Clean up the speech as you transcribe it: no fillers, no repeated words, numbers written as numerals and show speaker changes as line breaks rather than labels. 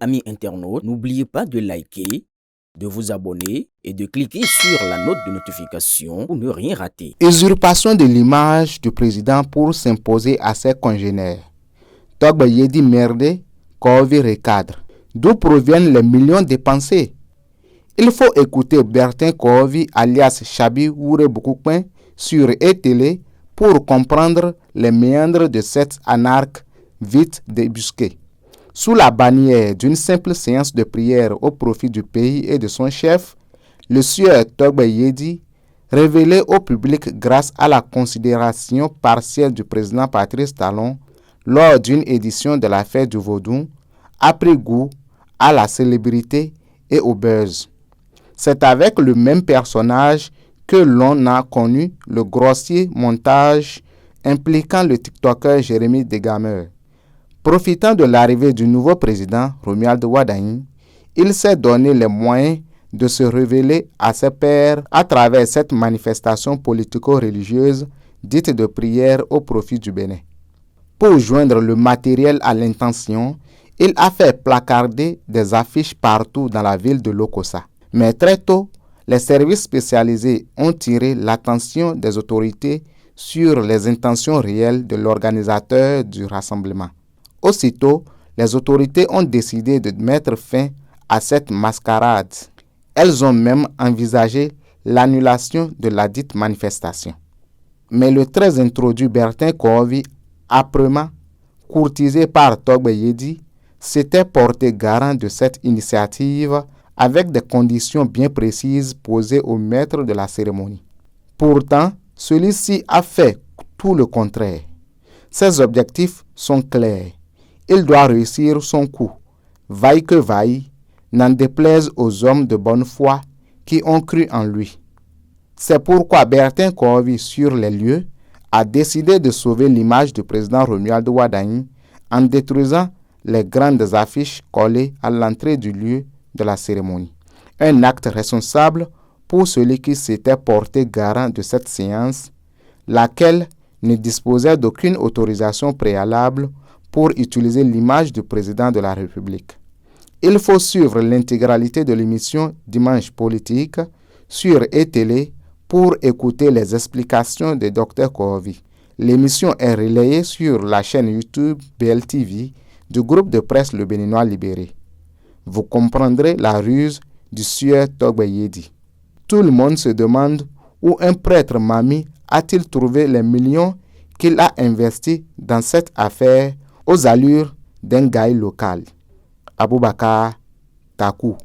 Amis internautes, n'oubliez pas de liker, de vous abonner et de cliquer sur la note de notification pour ne rien rater.
Usurpation de l'image du président pour s'imposer à ses congénères. Togba Yedi merde, Kovi recadre. D'où proviennent les millions dépensés? Il faut écouter Bertin Kovi alias Chabi Oure Boukoupen sur ETélé pour comprendre les méandres de cette anarque vite débusquée. Sous la bannière d'une simple séance de prière au profit du pays et de son chef, le sieur Togba Yedi, révélé au public grâce à la considération partielle du président Patrice Talon lors d'une édition de la fête du Vaudou, a pris goût à la célébrité et au buzz. C'est avec le même personnage que l'on a connu le grossier montage impliquant le TikToker Jérémy Degamer. Profitant de l'arrivée du nouveau président, Romuald Wardani, il s'est donné les moyens de se révéler à ses pairs à travers cette manifestation politico-religieuse dite de prière au profit du Bénin. Pour joindre le matériel à l'intention, il a fait placarder des affiches partout dans la ville de Lokossa. Mais très tôt, les services spécialisés ont tiré l'attention des autorités sur les intentions réelles de l'organisateur du rassemblement. Aussitôt, les autorités ont décidé de mettre fin à cette mascarade. Elles ont même envisagé l'annulation de la dite manifestation. Mais le très introduit Bertin Kovi, âprement courtisé par Togba Yedi, s'était porté garant de cette initiative avec des conditions bien précises posées au maître de la cérémonie. Pourtant, celui-ci a fait tout le contraire. Ses objectifs sont clairs. Il doit réussir son coup, vaille que vaille, n'en déplaise aux hommes de bonne foi qui ont cru en lui. C'est pourquoi Bertin Kovi, sur les lieux, a décidé de sauver l'image du président Romuald Wardani en détruisant les grandes affiches collées à l'entrée du lieu de la cérémonie. Un acte responsable pour celui qui s'était porté garant de cette séance, laquelle ne disposait d'aucune autorisation préalable pour utiliser l'image du président de la République. Il faut suivre l'intégralité de l'émission Dimanche Politique sur ETélé pour écouter les explications de Dr Kovi. L'émission est relayée sur la chaîne YouTube BLTV du groupe de presse Le Béninois Libéré. Vous comprendrez la ruse du sieur Togba Yedi. Tout le monde se demande où un prêtre Mami a-t-il trouvé les millions qu'il a investis dans cette affaire aux allures d'un gars local. Aboubakar Takou.